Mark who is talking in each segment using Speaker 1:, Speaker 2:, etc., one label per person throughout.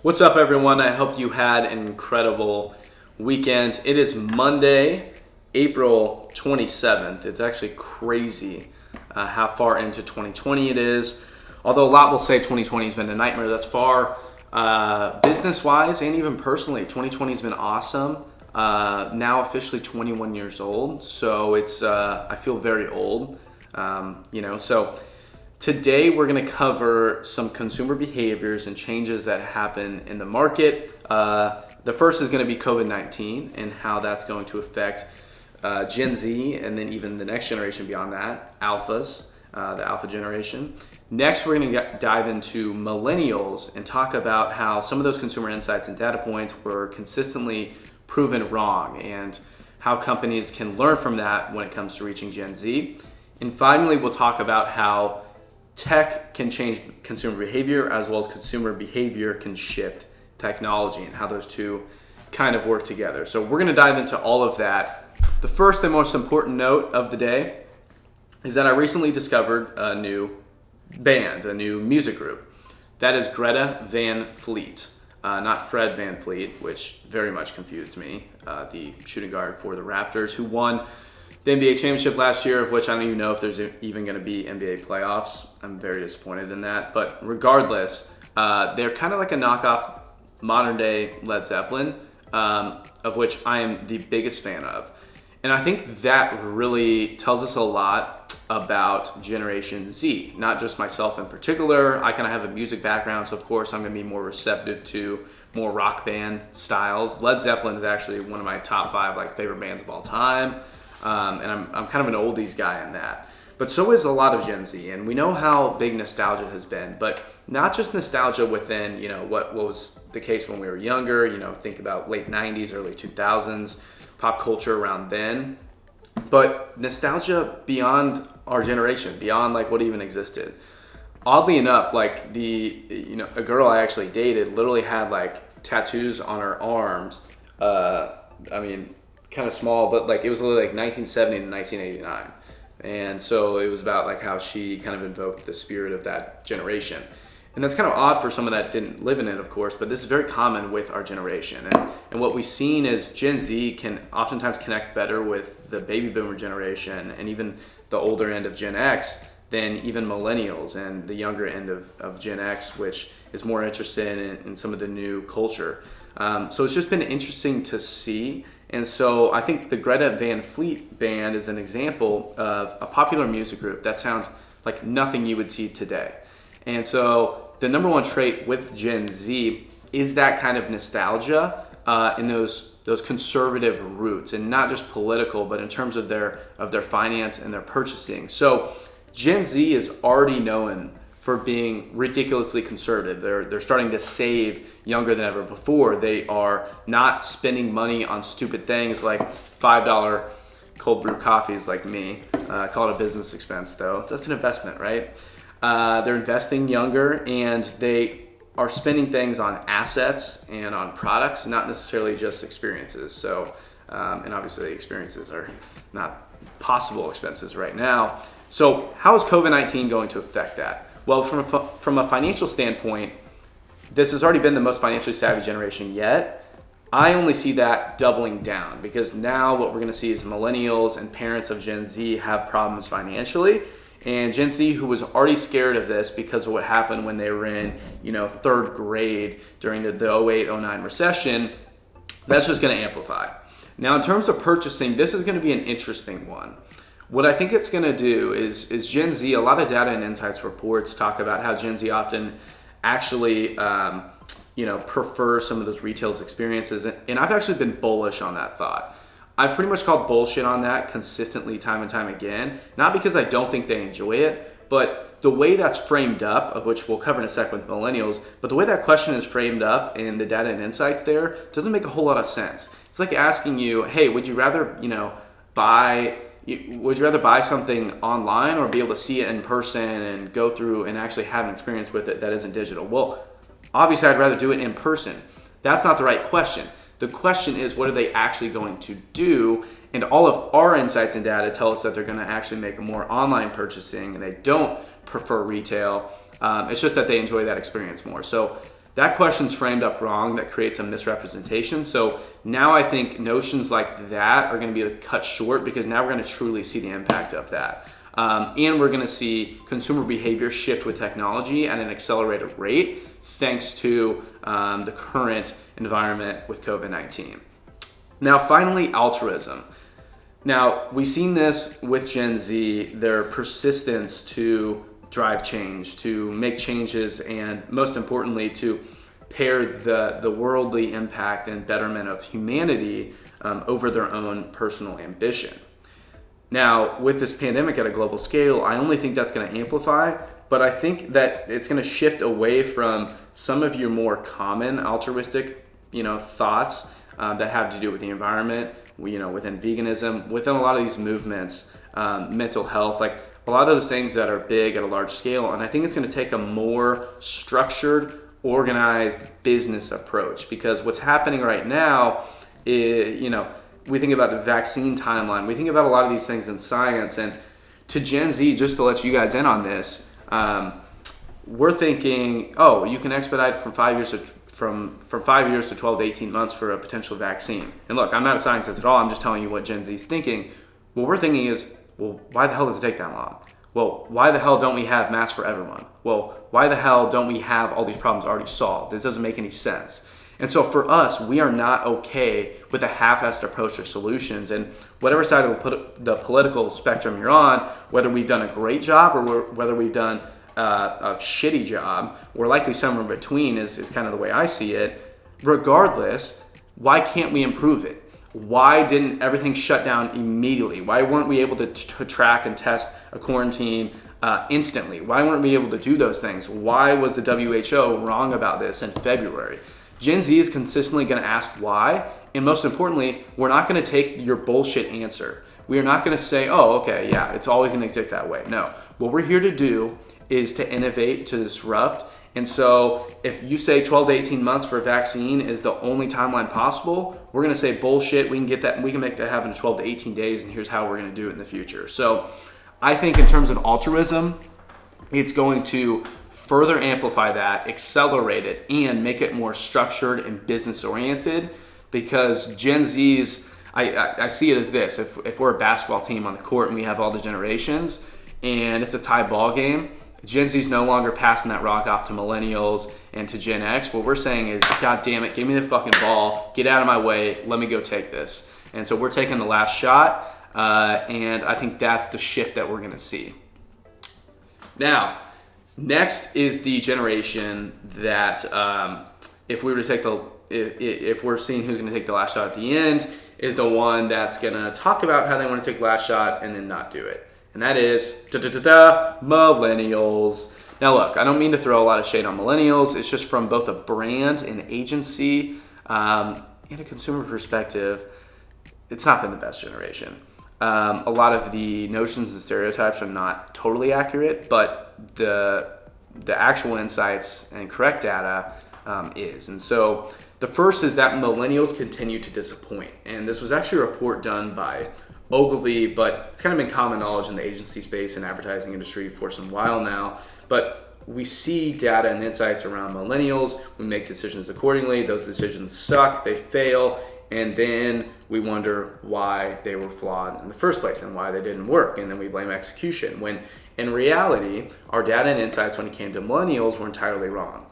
Speaker 1: What's up, everyone? I hope you had an incredible weekend. It is Monday, April 27th. It's actually crazy how far into 2020 it is. Although a lot will say 2020 has been a nightmare thus far, business-wise and even personally, 2020 has been awesome. Now officially 21 years old, so it's I feel very old. So today we're going to cover some consumer behaviors and changes that happen in the market. The first is going to be COVID-19 and how that's going to affect Gen Z and then even the next generation beyond that, alphas, the alpha generation. Next, we're going to dive into millennials and talk about how some of those consumer insights and data points were consistently proven wrong and how companies can learn from that when it comes to reaching Gen Z. And finally, we'll talk about how tech can change consumer behavior as well as consumer behavior can shift technology and how those two kind of work together. So we're going to dive into all of that. The first and most important note of the day is that I recently discovered a new band, a new music group. That is Greta Van Fleet, not Fred Van Fleet, which very much confused me, the shooting guard for the Raptors, who won the NBA championship last year, of which I don't even know if there's even going to be NBA playoffs. I'm very disappointed in that. But regardless, they're kind of like a knockoff modern day Led Zeppelin, of which I am the biggest fan of. And I think that really tells us a lot about Generation Z, not just myself in particular. I kind of have a music background, so of course I'm going to be more receptive to more rock band styles. Led Zeppelin is actually one of my top 5 favorite bands of all time. And I'm kind of an oldies guy in that. But so is a lot of Gen Z. And we know how big nostalgia has been. But not just nostalgia within, what was the case when we were younger. Think about late 90s, early 2000s, pop culture around then. But nostalgia beyond our generation, beyond what even existed. Oddly enough, a girl I actually dated literally had tattoos on her arms. Kind of small, but it was literally 1970 to 1989, and so it was about how she kind of invoked the spirit of that generation. And that's kind of odd for someone that didn't live in it, of course, but this is very common with our generation. And what we've seen is Gen Z can oftentimes connect better with the baby boomer generation and even the older end of Gen X than even millennials and the younger end of Gen X, which is more interested in some of the new culture. So it's just been interesting to see. And so I think the Greta Van Fleet band is an example of a popular music group that sounds like nothing you would see today. And so the number one trait with Gen Z is that kind of nostalgia in those conservative roots, and not just political, but in terms of their finance and their purchasing. So Gen Z is already known for being ridiculously conservative. They're starting to save younger than ever before. They are not spending money on stupid things like $5 cold brew coffees like me. I call it a business expense though. That's an investment, right? They're investing younger, and they are spending things on assets and on products, not necessarily just experiences. So, and obviously experiences are not possible expenses right now. So how is COVID-19 going to affect that? Well, from a financial standpoint, this has already been the most financially savvy generation yet. I only see that doubling down, because now what we're going to see is millennials and parents of Gen Z have problems financially. And Gen Z, who was already scared of this because of what happened when they were in, third grade during the 08-09 recession, that's just going to amplify. Now, in terms of purchasing, this is going to be an interesting one. What I think it's going to do is Gen Z, a lot of data and insights reports talk about how Gen Z often actually, prefer some of those retail experiences. And I've actually been bullish on that thought. I've pretty much called bullshit on that consistently time and time again, not because I don't think they enjoy it, but the way that's framed up, of which we'll cover in a second with millennials, but the way that question is framed up in the data and insights there doesn't make a whole lot of sense. It's like asking you, hey, would you rather buy something online or be able to see it in person and go through and actually have an experience with it that isn't digital? Well, obviously I'd rather do it in person. That's not the right question. The question is, what are they actually going to do? And all of our insights and data tell us that they're going to actually make more online purchasing, and they don't prefer retail. It's just that they enjoy that experience more. So that question's framed up wrong. That creates a misrepresentation. So now I think notions like that are going to be cut short, because now we're going to truly see the impact of that. And we're going to see consumer behavior shift with technology at an accelerated rate, thanks to the current environment with COVID-19. Now, finally, altruism. Now, we've seen this with Gen Z, their persistence to drive change, to make changes, and most importantly, to pair the worldly impact and betterment of humanity over their own personal ambition. Now, with this pandemic at a global scale, I only think that's going to amplify, but I think that it's going to shift away from some of your more common altruistic, thoughts that have to do with the environment, within veganism, within a lot of these movements, mental health, like a lot of those things that are big at a large scale. And I think it's going to take a more structured, organized business approach, because what's happening right now is, we think about the vaccine timeline, we think about a lot of these things in science, and to Gen Z, just to let you guys in on this, we're thinking, you can expedite from 5 years to from 5 years to 12 to 18 months for a potential vaccine. And look, I'm not a scientist at all. I'm just telling you what Gen Z is thinking. What we're thinking is, well, why the hell does it take that long? Well, why the hell don't we have masks for everyone? Well, why the hell don't we have all these problems already solved? This doesn't make any sense. And so for us, we are not okay with a half-assed approach to solutions. And whatever side of the political spectrum you're on, whether we've done a great job or whether we've done a shitty job, or likely somewhere in between is kind of the way I see it. Regardless, why can't we improve it? Why didn't everything shut down immediately? Why weren't we able to track and test a quarantine instantly? Why weren't we able to do those things? Why was the WHO wrong about this in February? Gen Z is consistently going to ask why, and most importantly, we're not going to take your bullshit answer. We are not going to say, okay, yeah, it's always going to exist that way. No, what we're here to do is to innovate, to disrupt. And so if you say 12 to 18 months for a vaccine is the only timeline possible, we're going to say bullshit. We can get that, we can make that happen in 12 to 18 days, and here's how we're going to do it in the future. So I think in terms of altruism, it's going to further amplify that, accelerate it, and make it more structured and business oriented, because Gen Z's, I see it as this: if we're a basketball team on the court and we have all the generations and it's a tie ball game, Gen Z's no longer passing that rock off to millennials and to Gen X. What we're saying is, God damn it, give me the fucking ball, get out of my way, let me go take this. And so we're taking the last shot, and I think that's the shift that we're gonna see. Now, next is the generation that, if we were to take if we're seeing who's gonna take the last shot at the end, is the one that's gonna talk about how they wanna take the last shot and then not do it. And that is millennials. Now look, I don't mean to throw a lot of shade on millennials. It's just from both a brand and agency and a consumer perspective, it's not been the best generation. A lot of the notions and stereotypes are not totally accurate, but the actual insights and correct data is. And so the first is that millennials continue to disappoint. And this was actually a report done by Ogilvy, but it's kind of been common knowledge in the agency space and advertising industry for some while now. But we see data and insights around millennials. We make decisions accordingly. Those decisions suck, they fail, and then we wonder why they were flawed in the first place and why they didn't work. And then we blame execution, when in reality, our data and insights when it came to millennials were entirely wrong.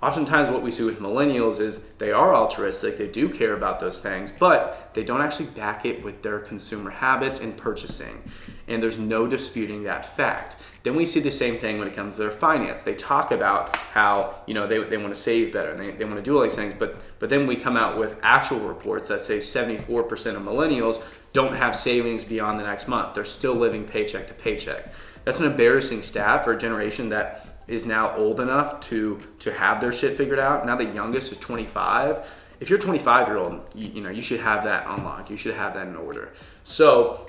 Speaker 1: Oftentimes what we see with millennials is they are altruistic, they do care about those things, but they don't actually back it with their consumer habits and purchasing. And there's no disputing that fact. Then we see the same thing when it comes to their finance. They talk about how they want to save better and they want to do all these things, but then we come out with actual reports that say 74% of millennials don't have savings beyond the next month. They're still living paycheck to paycheck. That's an embarrassing stat for a generation that is now old enough to have their shit figured out. Now the youngest is 25. If you're a 25-year-old, you should have that on lock. You should have that in order. So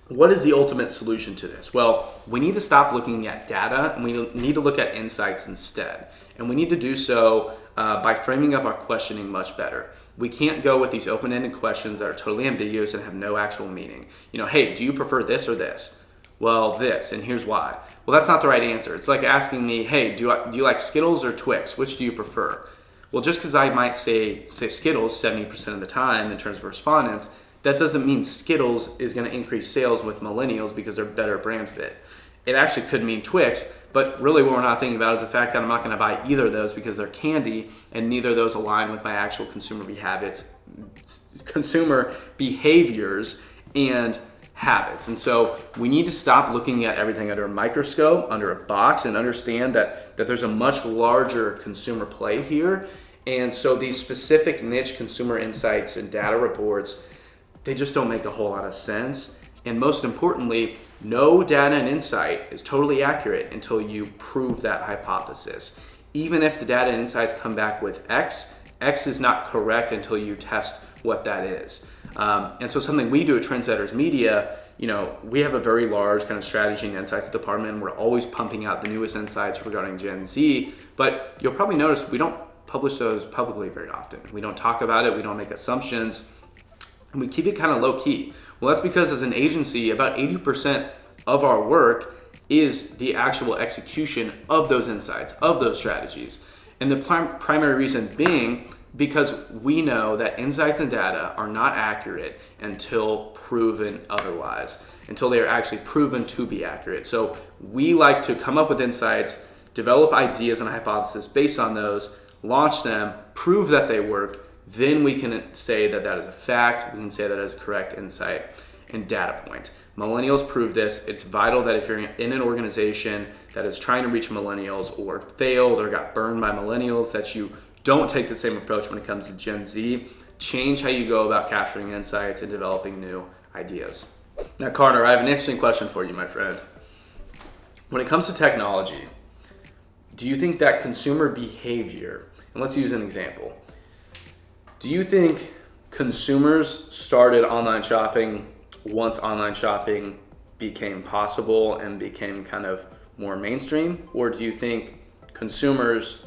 Speaker 1: what is the ultimate solution to this? Well, we need to stop looking at data and we need to look at insights instead. And we need to do so by framing up our questioning much better. We can't go with these open-ended questions that are totally ambiguous and have no actual meaning. Hey, do you prefer this or this? Well, this, and here's why. Well, that's not the right answer. It's like asking me, hey, do you like Skittles or Twix? Which do you prefer? Well, just because I might say Skittles 70% of the time in terms of respondents, that doesn't mean Skittles is going to increase sales with millennials because they're better brand fit. It actually could mean Twix, but really what we're not thinking about is the fact that I'm not going to buy either of those because they're candy, and neither of those align with my actual consumer behaviors and habits. And so we need to stop looking at everything under a microscope, under a box, and understand that there's a much larger consumer play here. And so these specific niche consumer insights and data reports, they just don't make a whole lot of sense. And most importantly, no data and insight is totally accurate until you prove that hypothesis. Even if the data and insights come back with X is not correct until you test what that is. And so something we do at TrndsttrsMedia, we have a very large kind of strategy and insights department. We're always pumping out the newest insights regarding Gen Z, but you'll probably notice we don't publish those publicly very often. We don't talk about it, we don't make assumptions, and we keep it kind of low key. Well, that's because as an agency, about 80% of our work is the actual execution of those insights, of those strategies. And the primary reason being because we know that insights and data are not accurate until proven otherwise, until they are actually proven to be accurate. So we like to come up with insights, develop ideas and hypotheses based on those, launch them, prove that they work, then we can say that that is a fact, we can say that is a correct insight and data point. Millennials prove this. It's vital that if you're in an organization that is trying to reach millennials or failed or got burned by millennials, that you don't take the same approach when it comes to Gen Z. Change how you go about capturing insights and developing new ideas. Now, Carter, I have an interesting question for you, my friend. When it comes to technology, do you think that consumer behavior, and let's use an example, do you think consumers started online shopping once online shopping became possible and became kind of more mainstream? Or do you think consumers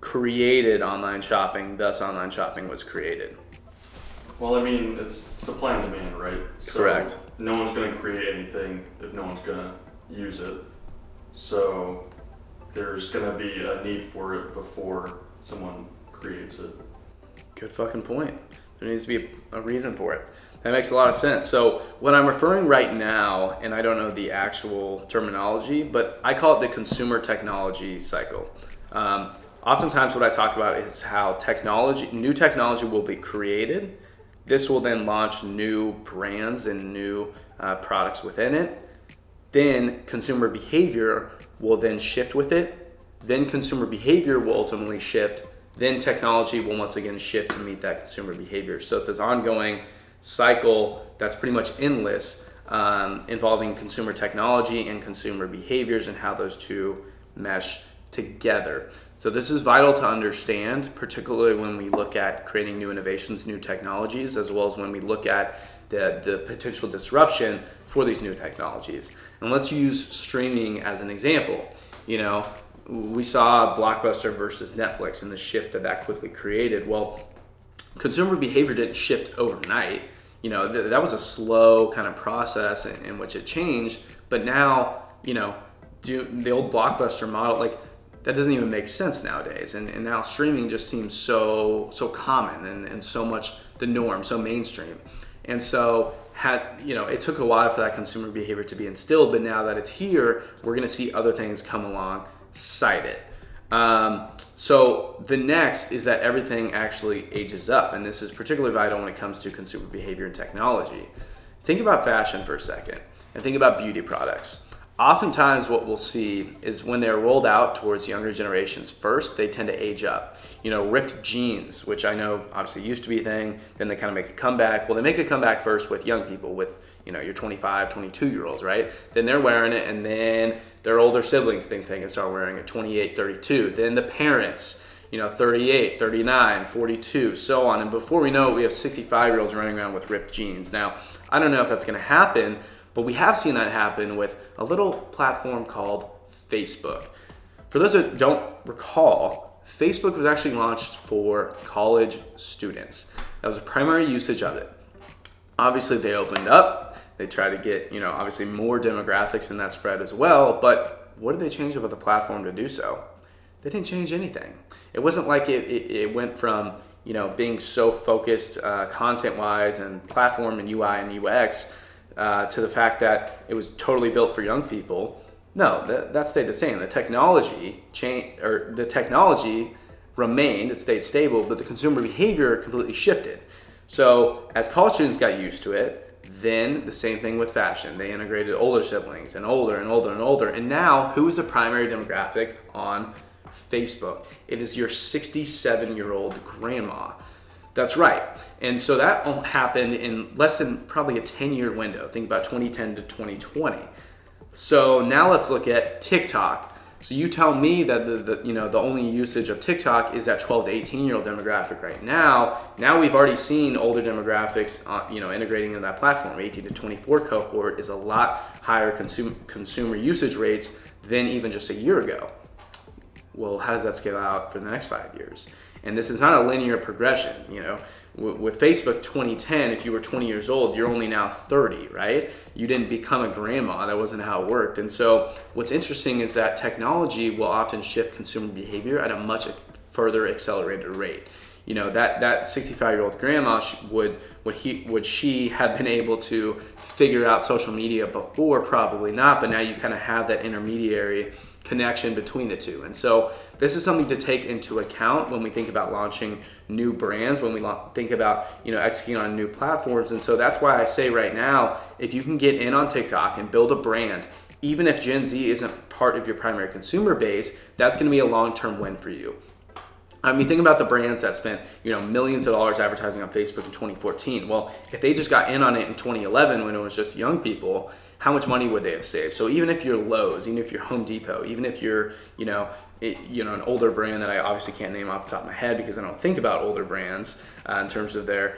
Speaker 1: created online shopping, thus online shopping was created?
Speaker 2: Well, I mean, it's supply and demand, right? So
Speaker 1: correct.
Speaker 2: No one's going to create anything if no one's going to use it. So there's going to be a need for it before someone creates it.
Speaker 1: Good fucking point. There needs to be a reason for it. That makes a lot of sense. So what I'm referring right now, and I don't know the actual terminology, but I call it the consumer technology cycle. Oftentimes what I talk about is how new technology will be created. This will then launch new brands and new products within it. Then consumer behavior will then shift with it. Then consumer behavior will ultimately shift. Then technology will once again shift to meet that consumer behavior. So it's this ongoing cycle that's pretty much endless, involving consumer technology and consumer behaviors and how those two mesh together. So this is vital to understand, particularly when we look at creating new innovations, new technologies, as well as when we look at the potential disruption for these new technologies. And let's use streaming as an example. We saw Blockbuster versus Netflix and the shift that quickly created. Well, consumer behavior didn't shift overnight. That was a slow kind of process in which it changed. But now, the old Blockbuster model, that doesn't even make sense nowadays. And now streaming just seems so common and so much the norm, so mainstream. And so it took a while for that consumer behavior to be instilled, but now that it's here, we're gonna see other things come alongside it. So the next is that everything actually ages up, and this is particularly vital when it comes to consumer behavior and technology. Think about fashion for a second, and think about beauty products. Oftentimes what we'll see is when they're rolled out towards younger generations first, they tend to age up. Ripped jeans, which I know obviously used to be a thing, then they kind of make a comeback. Well, they make a comeback first with young people, with your 25, 22-year-olds, right? Then they're wearing it, and then their older siblings think they can start wearing it, 28, 32. Then the parents, 38, 39, 42, so on. And before we know it, we have 65-year-olds running around with ripped jeans. Now, I don't know if that's going to happen, but we have seen that happen with a little platform called Facebook. For those that don't recall, Facebook was actually launched for college students. That was the primary usage of it. Obviously, they opened up. They tried to get, obviously more demographics in that spread as well. But what did they change about the platform to do so? They didn't change anything. It wasn't like it went from, being so focused content-wise and platform and UI and UX to the fact that it was totally built for young people. No, that stayed the same. The technology changed, or the technology remained, it stayed stable, but the consumer behavior completely shifted. So as college students got used to it, then the same thing with fashion. They integrated older siblings and older and older and older. And now, who is the primary demographic on Facebook? It is your 67-year-old grandma. That's right. And so that happened in less than probably a 10-year window. Think about 2010 to 2020. So now let's look at TikTok. So you tell me that the only usage of TikTok is that 12 to 18-year-old demographic right now. Now we've already seen older demographics, integrating into that platform. 18 to 24 cohort is a lot higher consumer usage rates than even just a year ago. Well, how does that scale out for the next 5 years? And this is not a linear progression. With Facebook 2010, if you were 20 years old, you're only now 30, right? You didn't become a grandma. That wasn't how it worked. And so what's interesting is that technology will often shift consumer behavior at a much further accelerated rate. That 65-year-old grandma would she have been able to figure out social media before? Probably not, but now you kind of have that intermediary connection between the two. And so this is something to take into account when we think about launching new brands, when we think about executing on new platforms. And so that's why I say right now, if you can get in on TikTok and build a brand, even if Gen Z isn't part of your primary consumer base, that's going to be a long-term win for you. Think about the brands that spent millions of dollars advertising on Facebook in 2014. Well, if they just got in on it in 2011 when it was just young people, how much money would they have saved? So even if you're Lowe's, even if you're Home Depot, even if you're an older brand that I obviously can't name off the top of my head because I don't think about older brands in terms of their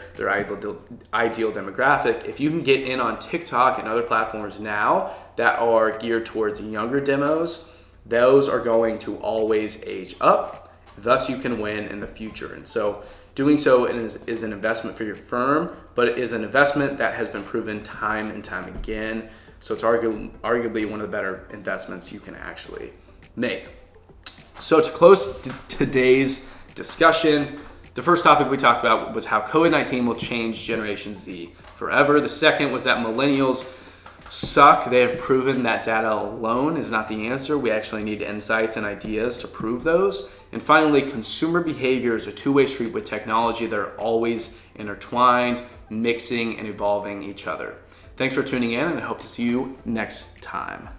Speaker 1: ideal demographic. If you can get in on TikTok and other platforms now that are geared towards younger demos, those are going to always age up. Thus, you can win in the future. And so doing so is an investment for your firm, but it is an investment that has been proven time and time again. So it's arguably one of the better investments you can actually make. So to close today's discussion, the first topic we talked about was how COVID-19 will change Generation Z forever. The second was that millennials suck. They have proven that data alone is not the answer. We actually need insights and ideas to prove those. And finally, consumer behavior is a two-way street with technology that are always intertwined, mixing and evolving each other. Thanks for tuning in, and I hope to see you next time.